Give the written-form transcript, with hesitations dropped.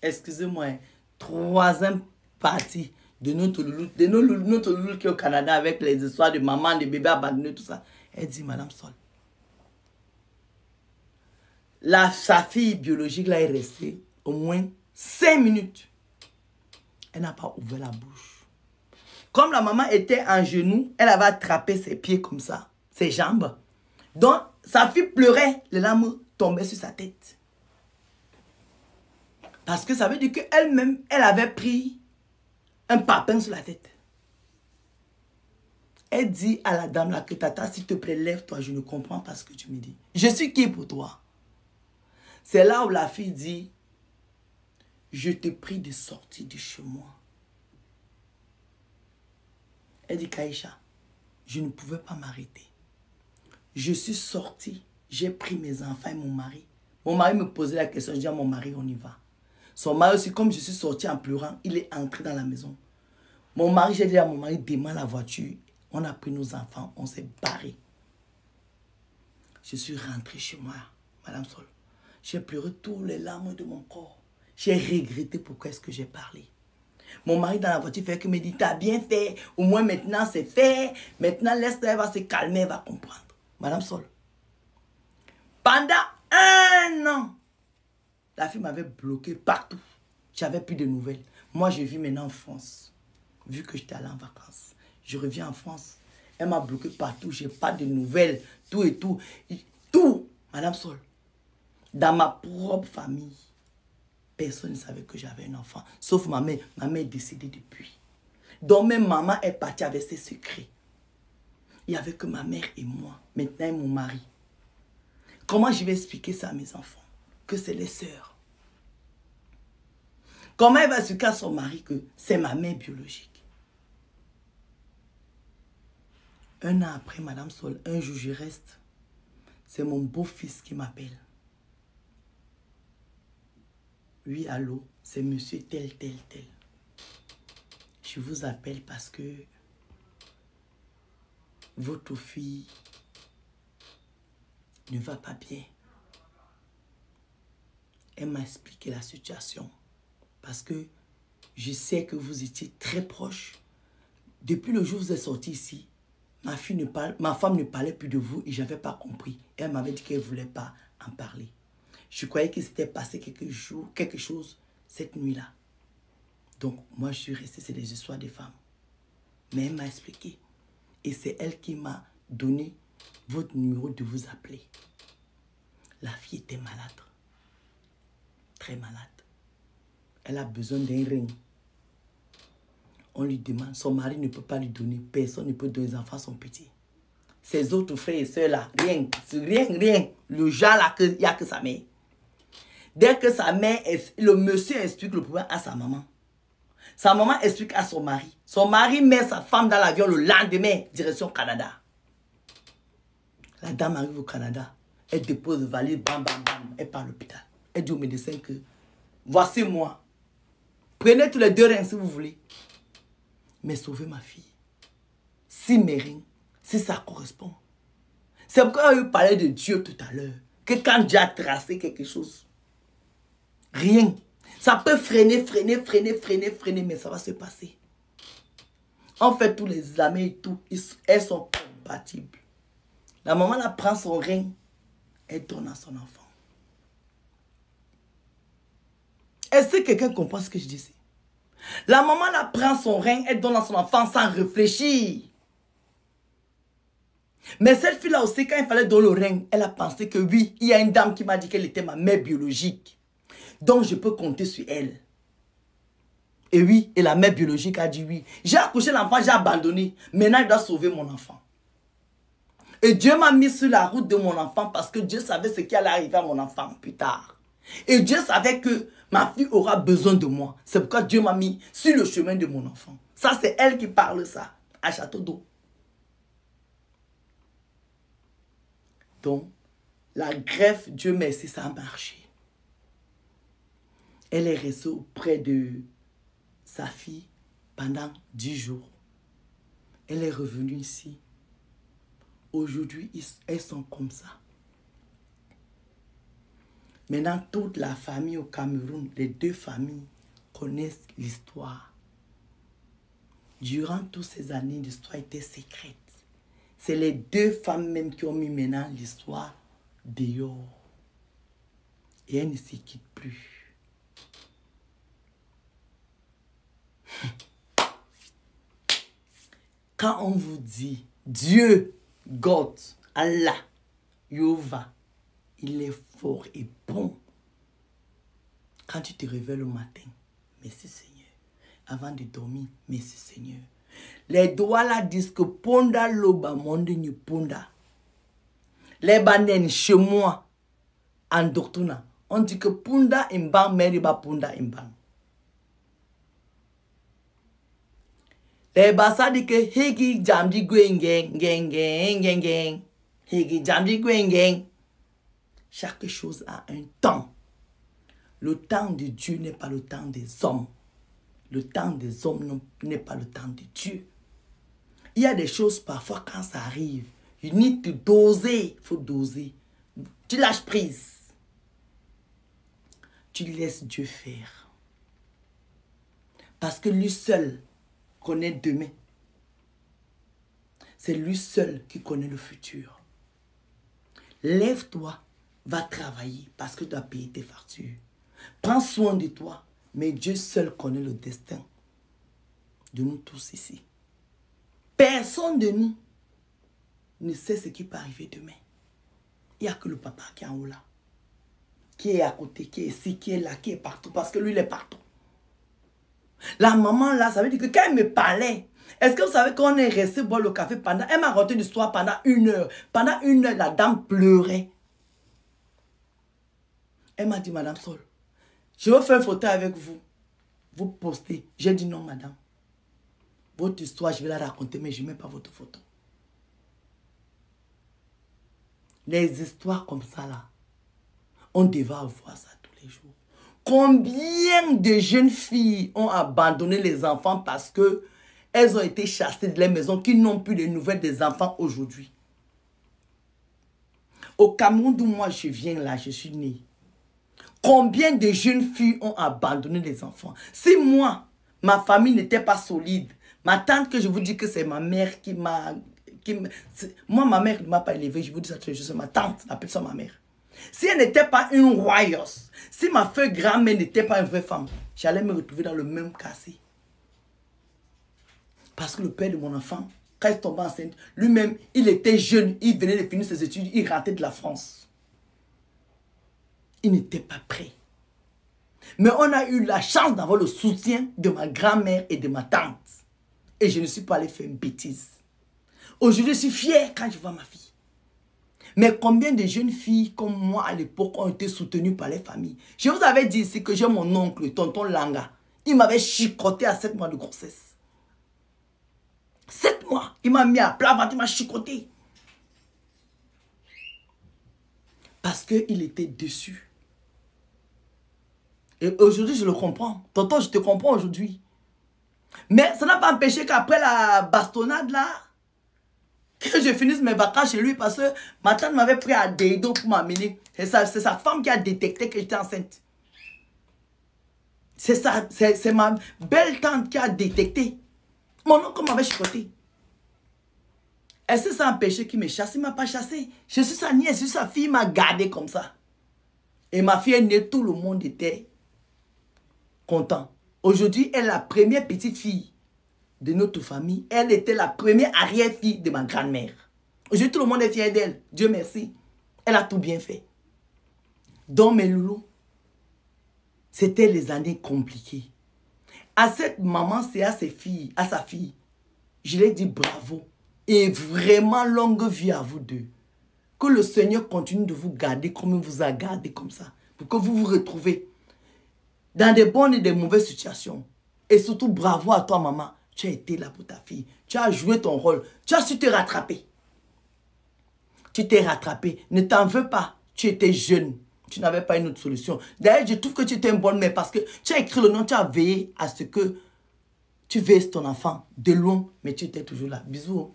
Excusez-moi, troisième partie de notre loulou, notre loulou qui est au Canada avec les histoires de maman, de bébés abandonnés, tout ça. Elle dit, Madame Sol, sa fille biologique là est restée au moins 5 minutes. Elle n'a pas ouvert la bouche. Comme la maman était en genoux, elle avait attrapé ses pieds comme ça, ses jambes. Donc, sa fille pleurait, les larmes tombaient sur sa tête. Parce que ça veut dire qu'elle-même, elle avait pris un papin sur la tête. Elle dit à la dame là que tata, s'il te plaît, lève-toi, je ne comprends pas ce que tu me dis. Je suis qui pour toi? C'est là où la fille dit, je te prie de sortir de chez moi. Elle dit, Kaïcha, je ne pouvais pas m'arrêter. Je suis sortie, j'ai pris mes enfants et mon mari. Mon mari me posait la question, je dis à mon mari, on y va. Son mari aussi, comme je suis sortie en pleurant, il est entré dans la maison. Mon mari, j'ai dit à mon mari, démarre la voiture. On a pris nos enfants, on s'est barré. Je suis rentrée chez moi, Madame Sol. J'ai pleuré tous les larmes de mon corps. J'ai regretté pourquoi est-ce que j'ai parlé. Mon mari dans la voiture fait que me dit, t'as bien fait, au moins maintenant c'est fait. Maintenant laisse-la, elle va se calmer, elle va comprendre. Madame Sol, pendant 1 an, la fille m'avait bloqué partout. J'avais plus de nouvelles. Moi, je vis maintenant en France. Vu que j'étais allée en vacances. Je reviens en France. Elle m'a bloqué partout. Je n'ai pas de nouvelles. Tout et tout. Tout, Madame Sol. Dans ma propre famille, personne ne savait que j'avais un enfant. Sauf ma mère. Ma mère est décédée depuis. Donc même maman est partie avec ses secrets. Il n'y avait que ma mère et moi. Maintenant, et mon mari. Comment je vais expliquer ça à mes enfants? Que c'est les sœurs. Comment elle va expliquer à son mari que c'est ma mère biologique? 1 an après, Madame Sol, un jour je reste. C'est mon beau-fils qui m'appelle. Oui, allô, c'est monsieur tel, tel, tel. Je vous appelle parce que votre fille ne va pas bien. Elle m'a expliqué la situation. Parce que je sais que vous étiez très proches. Depuis le jour où vous êtes sorti ici, ma femme ne parlait plus de vous et je n'avais pas compris. Elle m'avait dit qu'elle ne voulait pas en parler. Je croyais qu'il s'était passé quelque chose cette nuit-là. Donc, moi, je suis restée, c'est des histoires des femmes. Mais elle m'a expliqué. Et c'est elle qui m'a donné votre numéro de vous appeler. La fille était malade. Très malade. Elle a besoin d'un ring. On lui demande, son mari ne peut pas lui donner. Personne ne peut donner, les enfants sont petits. Ses autres frères et sœurs là, rien. Rien. Le genre là, il n'y a que sa mère. Dès que sa mère, le monsieur explique le problème à sa maman. Sa maman explique à son mari. Son mari met sa femme dans l'avion le lendemain, direction Canada. La dame arrive au Canada. Elle dépose le valise, bam, bam, bam. Elle part à l'hôpital. Elle dit au médecin que, voici moi. Prenez tous les 2 reins si vous voulez. Mais sauvez ma fille. Si mes reins, si ça correspond. C'est pourquoi il parlait de Dieu tout à l'heure. Que quand Dieu a tracé quelque chose, rien. Ça peut freiner, mais ça va se passer. En fait, tous les examens et tout, elles sont compatibles. La maman là prend son rein, elle donne à son enfant. Est-ce que quelqu'un comprend ce que je dis? La maman là prend son rein, elle donne à son enfant sans réfléchir. Mais cette fille-là aussi, quand il fallait donner le rein, elle a pensé que oui, il y a une dame qui m'a dit qu'elle était ma mère biologique. Donc je peux compter sur elle. Et oui, et la mère biologique a dit oui. J'ai accouché l'enfant, j'ai abandonné. Maintenant, il doit sauver mon enfant. Et Dieu m'a mis sur la route de mon enfant parce que Dieu savait ce qui allait arriver à mon enfant plus tard. Et Dieu savait que ma fille aura besoin de moi. C'est pourquoi Dieu m'a mis sur le chemin de mon enfant. Ça, c'est elle qui parle ça, à Château d'Eau. Donc, la greffe, Dieu merci, ça a marché. Elle est restée auprès de sa fille pendant 10 jours. Elle est revenue ici. Aujourd'hui, elles sont comme ça. Maintenant, toute la famille au Cameroun, les deux familles, connaissent l'histoire. Durant toutes ces années, l'histoire était secrète. C'est les deux femmes même qui ont mis maintenant l'histoire dehors. Et elles ne s'y quittent plus. Quand on vous dit Dieu, God, Allah, Yehova, il est fort et bon. Quand tu te réveilles le matin, merci Seigneur. Avant de dormir, merci Seigneur. Les doigts là disent que ponda loba monde ni ponda. Les banen chez moi, en doctrina, on dit que ponda imban meriba ponda imban. Les bassa dit que hegi jamdi gwen gen. Hegi jamdi gwen. Chaque chose a un temps. Le temps de Dieu n'est pas le temps des hommes. Le temps des hommes n'est pas le temps de Dieu. Il y a des choses parfois quand ça arrive. You need to doser. Il faut doser. Tu lâches prise. Tu laisses Dieu faire. Parce que lui seul connaît demain. C'est lui seul qui connaît le futur. Lève-toi. Va travailler parce que tu dois payer tes factures. Prends soin de toi. Mais Dieu seul connaît le destin de nous tous ici. Personne de nous ne sait ce qui peut arriver demain. Il n'y a que le papa qui est en haut là. Qui est à côté, qui est ici, qui est là, qui est partout. Parce que lui, il est partout. La maman là, ça veut dire que quand elle me parlait, est-ce que vous savez qu'on est resté boire le café pendant... Elle m'a raconté l'histoire pendant 1 heure. Pendant 1 heure, la dame pleurait. Elle m'a dit, Madame Sol, je veux faire une photo avec vous. Vous postez. J'ai dit non, madame. Votre histoire, je vais la raconter, mais je ne mets pas votre photo. Les histoires comme ça, là, on devait avoir ça tous les jours. Combien de jeunes filles ont abandonné les enfants parce que elles ont été chassées de leur maison, qui n'ont plus de nouvelles des enfants aujourd'hui. Au Cameroun d'où moi je viens là, je suis née. Combien de jeunes filles ont abandonné les enfants? Si moi, ma famille n'était pas solide, ma tante, que je vous dis que c'est ma mère qui m'a... Moi, ma mère ne m'a pas élevée, je vous dis ça tous les jours, c'est ma tante, appelle ça ma mère. Si elle n'était pas une royeuse, si ma feuille grand-mère n'était pas une vraie femme, j'allais me retrouver dans le même cassé. Parce que le père de mon enfant, quand il tombait enceinte, lui-même, il était jeune, il venait de finir ses études, il rentrait de la France. Il n'était pas prêt. Mais on a eu la chance d'avoir le soutien de ma grand-mère et de ma tante. Et je ne suis pas allé faire une bêtise. Aujourd'hui, je suis fière quand je vois ma fille. Mais combien de jeunes filles comme moi à l'époque ont été soutenues par les familles? Je vous avais dit ici que j'ai mon oncle, tonton Langa. Il m'avait chicoté à 7 mois de grossesse. 7 mois. Il m'a mis à plat ventre, il m'a chicoté. Parce qu'il était déçu. Et aujourd'hui, je le comprends. Tonton, je te comprends aujourd'hui. Mais ça n'a pas empêché qu'après la bastonnade là, que je finisse mes vacances chez lui parce que ma tante m'avait pris à Deido pour m'amener. C'est sa femme qui a détecté que j'étais enceinte. C'est ma belle tante qui a détecté. Mon oncle m'avait chicoté. Est-ce que ça a empêché qu'il me chasse? Il ne m'a pas chassé. Je suis sa nièce, je suis sa fille, il m'a gardé comme ça. Et ma fille est née, tout le monde était content. Aujourd'hui, elle est la première petite fille de notre famille. Elle était la première arrière-fille de ma grand-mère. Aujourd'hui, tout le monde est fier d'elle. Dieu merci. Elle a tout bien fait. Donc, mes loulous, c'était les années compliquées. À cette maman, c'est à ses filles, à sa fille, je lui ai dit bravo. Et vraiment longue vie à vous deux. Que le Seigneur continue de vous garder comme il vous a gardé comme ça. Pour que vous vous retrouvez dans des bonnes et des mauvaises situations. Et surtout, bravo à toi, maman. Tu as été là pour ta fille. Tu as joué ton rôle. Tu as su te rattraper. Tu t'es rattrapé. Ne t'en veux pas. Tu étais jeune. Tu n'avais pas une autre solution. D'ailleurs, je trouve que tu étais une bonne mère parce que tu as écrit le nom, tu as veillé à ce que tu veilles ton enfant de loin, mais tu étais toujours là. Bisous.